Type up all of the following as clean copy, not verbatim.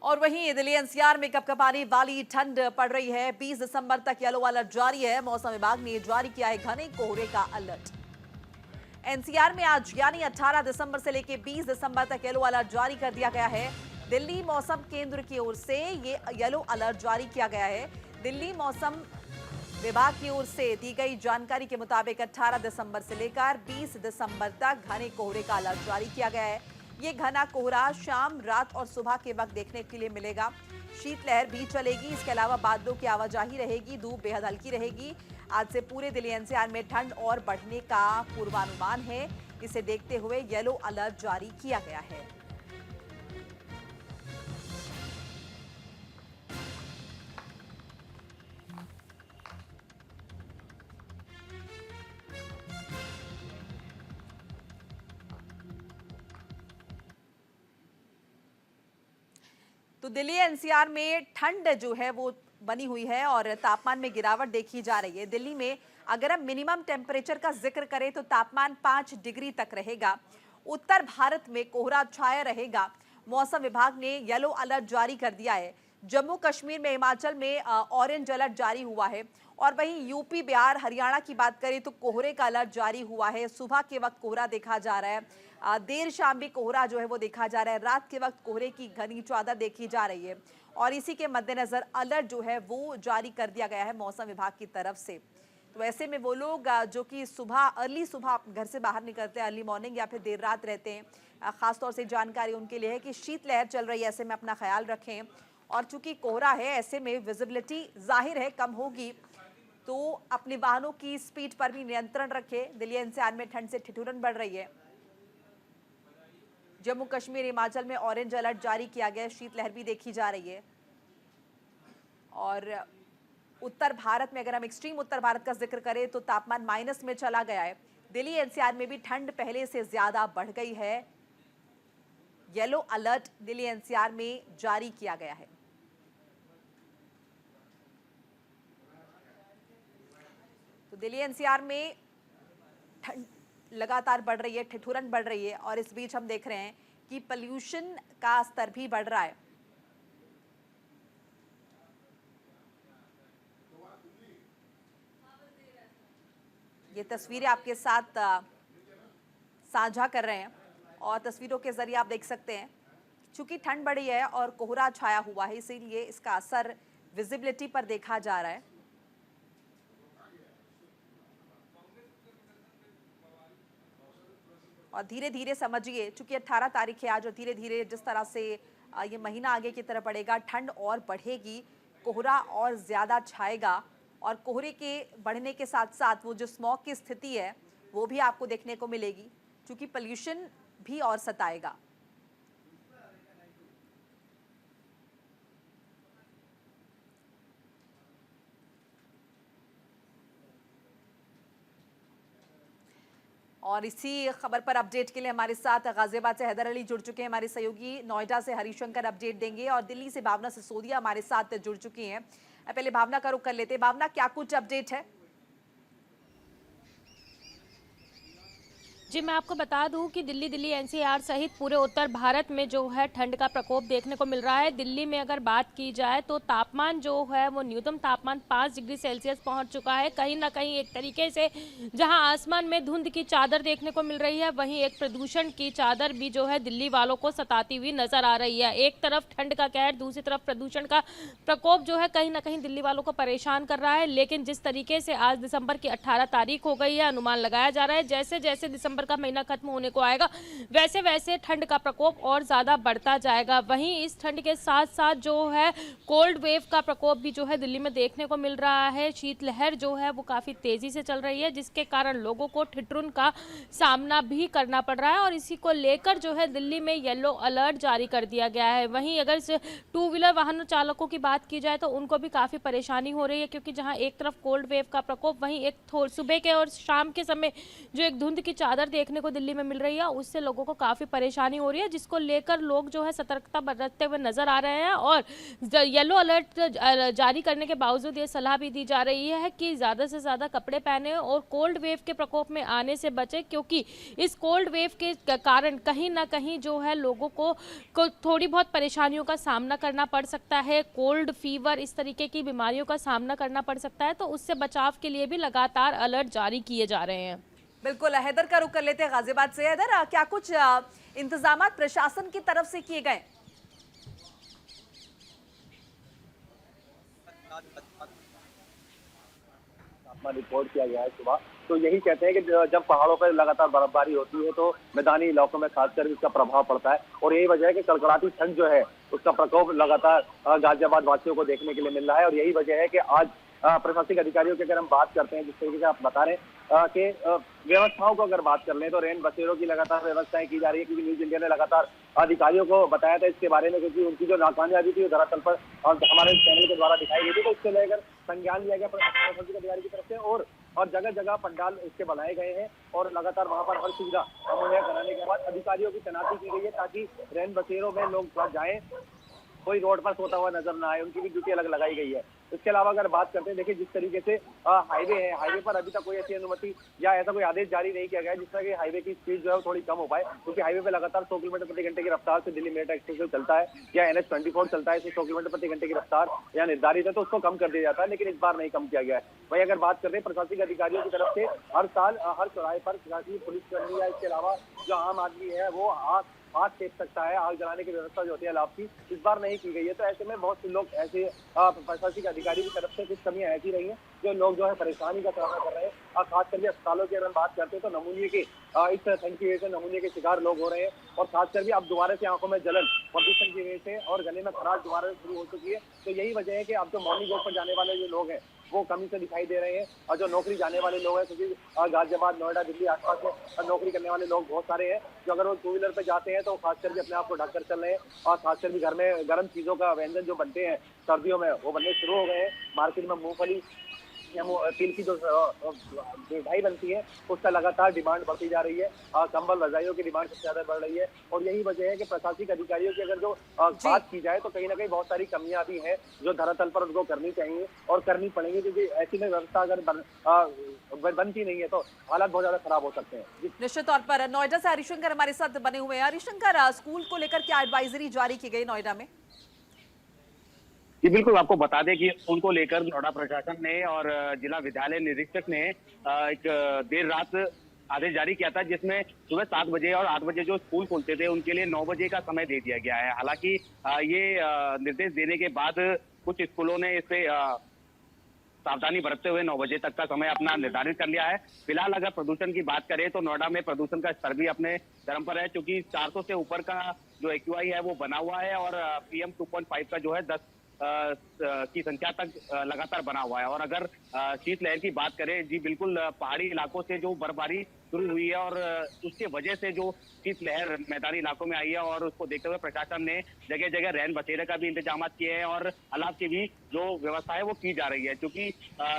और वहीं दिल्ली एनसीआर में कपकपाने वाली ठंड पड़ रही है। 20 दिसंबर तक येलो अलर्ट जारी है। मौसम विभाग ने जारी किया है घने कोहरे का अलर्ट। एनसीआर में आज यानी 18 दिसंबर से लेकर 20 दिसंबर तक येलो अलर्ट जारी कर दिया गया है। दिल्ली मौसम केंद्र की ओर से ये येलो अलर्ट जारी किया गया है। दिल्ली मौसम विभाग की ओर से दी गई जानकारी के मुताबिक 18 दिसंबर से लेकर 20 दिसंबर तक घने कोहरे का अलर्ट जारी किया गया है। ये घना कोहरा शाम, रात और सुबह के वक्त देखने के लिए मिलेगा। शीतलहर भी चलेगी। इसके अलावा बादलों की आवाजाही रहेगी। धूप बेहद हल्की रहेगी। आज से पूरे दिल्ली एनसीआर में ठंड और बढ़ने का पूर्वानुमान है। इसे देखते हुए येलो अलर्ट जारी किया गया है। तो दिल्ली एनसीआर में ठंड जो है वो बनी हुई है और तापमान में गिरावट देखी जा रही है। दिल्ली में अगर हम मिनिमम टेम्परेचर का जिक्र करें तो तापमान 5 डिग्री तक रहेगा। उत्तर भारत में कोहरा छाया रहेगा। मौसम विभाग ने येलो अलर्ट जारी कर दिया है। जम्मू कश्मीर में, हिमाचल में ऑरेंज अलर्ट जारी हुआ है। और वहीं यूपी, बिहार, हरियाणा की बात करें तो कोहरे का अलर्ट जारी हुआ है। सुबह के वक्त कोहरा देखा जा रहा है। देर शाम भी कोहरा जो है वो देखा जा रहा है। रात के वक्त कोहरे की घनी चादर देखी जा रही है और इसी के मद्देनजर अलर्ट जो है वो जारी कर दिया गया है मौसम विभाग की तरफ से। तो ऐसे में वो लोग जो कि सुबह, अर्ली सुबह घर से बाहर निकलते हैं, अर्ली मॉर्निंग या फिर देर रात रहते हैं, खासतौर से जानकारी उनके लिए है कि शीतलहर चल रही है। ऐसे में अपना ख्याल रखें। और चूंकि कोहरा है, ऐसे में विजिबिलिटी जाहिर है कम होगी, तो अपने वाहनों की स्पीड पर भी नियंत्रण रखें। दिल्ली एनसीआर में ठंड से ठिठुरन बढ़ रही है। जम्मू कश्मीर, हिमाचल में ऑरेंज अलर्ट जारी किया गया है। शीतलहर भी देखी जा रही है। और उत्तर भारत में अगर हम एक्सट्रीम उत्तर भारत का जिक्र करें तो तापमान माइनस में चला गया है। दिल्ली एनसीआर में भी ठंड पहले से ज्यादा बढ़ गई है। येलो अलर्ट दिल्ली एनसीआर में जारी किया गया है। तो दिल्ली एनसीआर में ठंड लगातार बढ़ रही है, ठिठुरन बढ़ रही है और इस बीच हम देख रहे हैं कि पोल्यूशन का स्तर भी बढ़ रहा है। ये तस्वीरें आपके साथ साझा कर रहे हैं और तस्वीरों के जरिए आप देख सकते हैं चूंकि ठंड बढ़ी है और कोहरा छाया हुआ है, इसीलिए इसका असर विजिबिलिटी पर देखा जा रहा है। और धीरे धीरे समझिए, चूंकि 18 तारीख है आज और धीरे धीरे जिस तरह से ये महीना आगे की तरफ बढ़ेगा, ठंड और बढ़ेगी, कोहरा और ज्यादा छाएगा और कोहरे के बढ़ने के साथ साथ वो जो स्मॉग की स्थिति है वो भी आपको देखने को मिलेगी, क्योंकि पोल्यूशन भी और सताएगा। और इसी खबर पर अपडेट के लिए हमारे साथ गाजियाबाद से हैदर अली जुड़ चुके हैं, हमारे सहयोगी। नोएडा से हरिशंकर अपडेट देंगे और दिल्ली से भावना सिसोदिया हमारे साथ जुड़ चुकी हैं। पहले भावना का रुख कर लेते हैं। भावना, क्या कुछ अपडेट है? जी, मैं आपको बता दूं कि दिल्ली एनसीआर सहित पूरे उत्तर भारत में जो है ठंड का प्रकोप देखने को मिल रहा है। दिल्ली में अगर बात की जाए तो तापमान जो है वो न्यूनतम तापमान 5 डिग्री सेल्सियस पहुंच चुका है। कहीं ना कहीं एक तरीके से जहां आसमान में धुंध की चादर देखने को मिल रही है, वहीं एक प्रदूषण की चादर भी जो है दिल्ली वालों को सताती हुई नजर आ रही है। एक तरफ ठंड का कहर, दूसरी तरफ प्रदूषण का प्रकोप जो है कहीं ना कहीं दिल्ली वालों को परेशान कर रहा है। लेकिन जिस तरीके से आज दिसंबर की 18 तारीख हो गई है, अनुमान लगाया जा रहा है जैसे जैसे दिसंबर का महीना खत्म होने को आएगा वैसे वैसे ठंड का प्रकोप और ज्यादा बढ़ता जाएगा। वहीं इस ठंड के साथ साथ जो है कोल्ड वेव का प्रकोप भी जो है दिल्ली में देखने को मिल रहा है। शीतलहर जो है वो काफी तेजी से चल रही है, जिसके कारण लोगों को ठिठुरन का सामना भी करना पड़ रहा है और इसी को लेकर जो है दिल्ली में येलो अलर्ट जारी कर दिया गया है। वहीं अगर टू व्हीलर वाहन चालकों की बात की जाए तो उनको भी काफी परेशानी हो रही है, क्योंकि जहां एक तरफ कोल्ड वेव का प्रकोप, वहीं एक सुबह के और शाम के समय जो एक धुंध की चादर देखने को दिल्ली में मिल रही है उससे लोगों को काफ़ी परेशानी हो रही है, जिसको लेकर लोग जो है सतर्कता बरतते हुए नजर आ रहे हैं। और येलो अलर्ट जारी करने के बावजूद ये सलाह भी दी जा रही है कि ज़्यादा से ज़्यादा कपड़े पहने और कोल्ड वेव के प्रकोप में आने से बचें, क्योंकि इस कोल्ड वेव के कारण कहीं ना कहीं जो है लोगों को थोड़ी बहुत परेशानियों का सामना करना पड़ सकता है। कोल्ड फीवर इस तरीके की बीमारियों का सामना करना पड़ सकता है, तो उससे बचाव के लिए भी लगातार अलर्ट जारी किए जा रहे हैं। बिल्कुल, हैदर का रुख कर लेते हैं गाजियाबाद से। हैदर, क्या कुछ इंतजाम प्रशासन की तरफ से किए गए? तापमान रिकॉर्ड किया गया है सुबह। तो यही कहते हैं कि जब पहाड़ों पर लगातार बर्फबारी होती है तो मैदानी इलाकों में खासकर इसका प्रभाव पड़ता है, और यही वजह है कि कड़कड़ाती ठंड जो है उसका प्रकोप लगातार गाजियाबाद वासियों को देखने के लिए मिल रहा है। और यही वजह है कि आज प्रशासनिक अधिकारियों की अगर हम बात करते हैं, जिस तरीके से आप बता रहे हैं कि व्यवस्थाओं को अगर बात कर लें तो रैन बसेरों की लगातार व्यवस्थाएं की जा रही है, क्योंकि न्यूज इंडिया ने लगातार अधिकारियों को बताया था इसके बारे में, क्योंकि उनकी जो नाकामयाबी थी वो धरातल पर हमारे चैनल के द्वारा दिखाई गई थी। तो इसको लेकर संज्ञान लिया गया प्रशासनिक अधिकारी की तरफ से, और जगह जगह पंडाल इसके बनाए गए हैं और लगातार वहां पर हर सुविधा मुहैया कराने के बाद अधिकारियों की तैनाती की गई है, ताकि रैन बसेरों में लोग जाएं, कोई रोड पर सोता हुआ नजर ना आए, उनकी भी ड्यूटी अलग लगाई गई है। इसके अलावा अगर बात करते हैं, देखिए जिस तरीके से हाईवे है, हाईवे पर अभी तक कोई ऐसी अनुमति या ऐसा कोई आदेश जारी नहीं किया गया है जिससे कि हाईवे की स्पीड जो है वो थोड़ी कम हो पाए, क्योंकि हाईवे पे लगातार 100 किलोमीटर प्रति घंटे की रफ्तार से दिल्ली मेरठ एक्सप्रेस चलता है, या NH-24 चलता है, इसमें 100 किलोमीटर प्रति घंटे की रफ्तार या निर्धारित है, तो उसको कम कर दिया जाता है, लेकिन इस बार नहीं कम किया गया है। वही अगर बात करते हैं प्रशासनिक अधिकारियों की तरफ से, हर साल हर चौराहे पर प्रशासनिक पुलिसकर्मी या इसके अलावा जो आम आदमी है वो आग सेक सकता है, आग जलाने की व्यवस्था जो होती है लाभ की, इस बार नहीं की गई है। तो ऐसे में बहुत से लोग ऐसे प्रशासनिक अधिकारी की तरफ से कुछ कमियां ऐसी रही हैं जो लोग जो है परेशानी का सामना कर रहे हैं। और खासकर भी अस्पतालों की अगर हम बात करते हैं तो नमूनिया के इस ठंड की वजह से नमूनिया के शिकार लोग हो रहे हैं, और खासकर भी अब दोबारा से आंखों में जलन प्रदूषण की वजह से और गले में खराश दोबारा शुरू हो चुकी है। तो यही वजह है कि अब जो मॉर्निंग वॉक पर जाने वाले जो लोग हैं वो कमी से दिखाई दे रहे हैं, और जो नौकरी जाने वाले लोग हैं, क्योंकि गाजियाबाद, नोएडा, दिल्ली आसपास में नौकरी करने वाले लोग बहुत सारे हैं, जो अगर वो 2 व्हीलर पे जाते हैं तो खासकर भी अपने आप को ढककर चल रहे हैं, और खासकर भी घर में गर्म चीजों का व्यंजन जो बनते हैं सर्दियों में वो बनने शुरू हो गए हैं। मार्केट में मूंगफली या तिल की जो मिठाई बनती है उसका लगातार डिमांड बढ़ती जा रही है, कंबल रजाइयों की डिमांड सबसे ज्यादा बढ़ रही है। और यही वजह है कि प्रशासनिक अधिकारियों की अगर जो बात की जाए तो कहीं ना कहीं बहुत सारी कमियां भी हैं जो धरातल पर उनको करनी चाहिए और करनी पड़ेंगी, क्योंकि ऐसी में व्यवस्था अगर बनती नहीं है तो हालात बहुत ज्यादा खराब हो सकते हैं। निश्चित तौर पर नोएडा से हरिशंकर हमारे साथ बने हुए हैं। हरिशंकर, स्कूल को लेकर क्या एडवाइजरी जारी की गई नोएडा में? जी बिल्कुल, आपको बता दें कि स्कूल को लेकर नोएडा प्रशासन ने और जिला विद्यालय निरीक्षक ने एक देर रात आदेश जारी किया था, जिसमें सुबह 7 बजे और 8 बजे जो स्कूल खुलते थे उनके लिए 9 बजे का समय दे दिया गया है। हालांकि ये निर्देश देने के बाद कुछ स्कूलों ने इसे सावधानी बरतते हुए 9 बजे तक का समय अपना निर्धारित कर लिया है। फिलहाल अगर प्रदूषण की बात करें तो नोएडा में प्रदूषण का स्तर भी अपने चरम पर है, क्योंकि 400 से ऊपर का जो AQI है वो बना हुआ है, और PM 2.5 का जो है 10 की संख्या तक लगातार बना हुआ है। और अगर शीतलहर की बात करें, जी बिल्कुल, पहाड़ी इलाकों से जो बर्फबारी शुरू हुई है और उसके वजह से जो शीतलहर मैदानी इलाकों में आई है, और उसको देखते हुए प्रशासन ने जगह जगह रैन बसेरे का भी इंतजाम किए हैं, और अलाव की भी जो व्यवस्था है वो की जा रही है, क्योंकि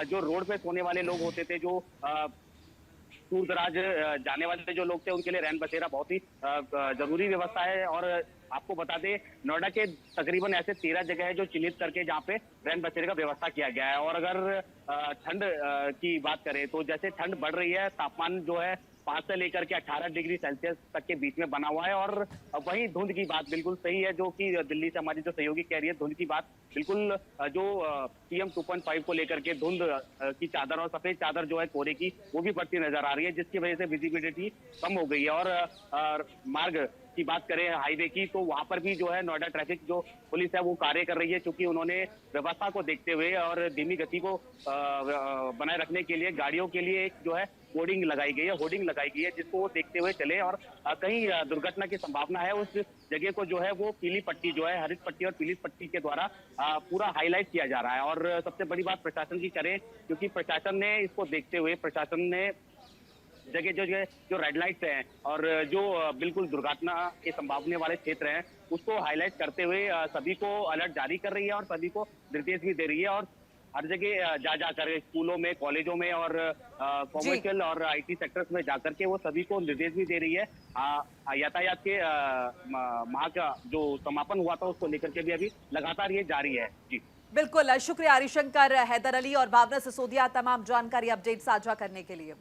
जो रोड पे सोने वाले लोग होते थे, जो दूर दराज जाने वाले जो लोग थे, उनके लिए रैन बसेरा बहुत ही जरूरी व्यवस्था है। और आपको बता दें, नोएडा के तकरीबन ऐसे 13 जगह है जो चिन्हित करके जहाँ पे रैन बसेरे का व्यवस्था किया गया है। और अगर ठंड की बात करें तो जैसे ठंड बढ़ रही है, तापमान जो है 5 से लेकर के 18 डिग्री सेल्सियस तक के बीच में बना हुआ है। और वहीं धुंध की बात बिल्कुल सही है, जो कि दिल्ली से हमारी जो सहयोगी कह रही है, धुंध की बात बिल्कुल, जो PM 2.5 को लेकर के धुंध की चादर और सफेद चादर जो है कोहरे की, वो भी बढ़ती नजर आ रही है, जिसकी वजह से विजिबिलिटी कम हो गई है। और मार्ग की बात करें हाईवे की, तो वहां पर भी जो है नोएडा ट्रैफिक जो पुलिस है वो कार्य कर रही है, क्योंकि उन्होंने व्यवस्था को देखते हुए और धीमी गति को बनाए रखने के लिए गाड़ियों के लिए एक जो है होर्डिंग लगाई गई है, जिसको वो देखते हुए चले, और कहीं दुर्घटना की संभावना है उस जगह को जो है वो पीली पट्टी जो है, हरित पट्टी और पीली पट्टी के द्वारा पूरा हाईलाइट किया जा रहा है। और सबसे बड़ी बात प्रशासन की करें, क्योंकि प्रशासन ने इसको देखते हुए प्रशासन ने जगह जगह जो रेड लाइट्स हैं और जो बिल्कुल दुर्घटना के संभावने वाले क्षेत्र हैं उसको हाईलाइट करते हुए सभी को अलर्ट जारी कर रही है और सभी को निर्देश भी दे रही है। और हर जगह जा जाकर स्कूलों में, कॉलेजों में और कॉमर्शियल और IT सेक्टर्स में जाकर के वो सभी को निर्देश भी दे रही है। यातायात के माह का जो समापन हुआ था उसको लेकर के भी अभी लगातार ये जारी है। जी बिल्कुल, शुक्रिया हरिशंकर, हैदर अली और भावना सिसोदिया तमाम जानकारी अपडेट साझा करने के लिए।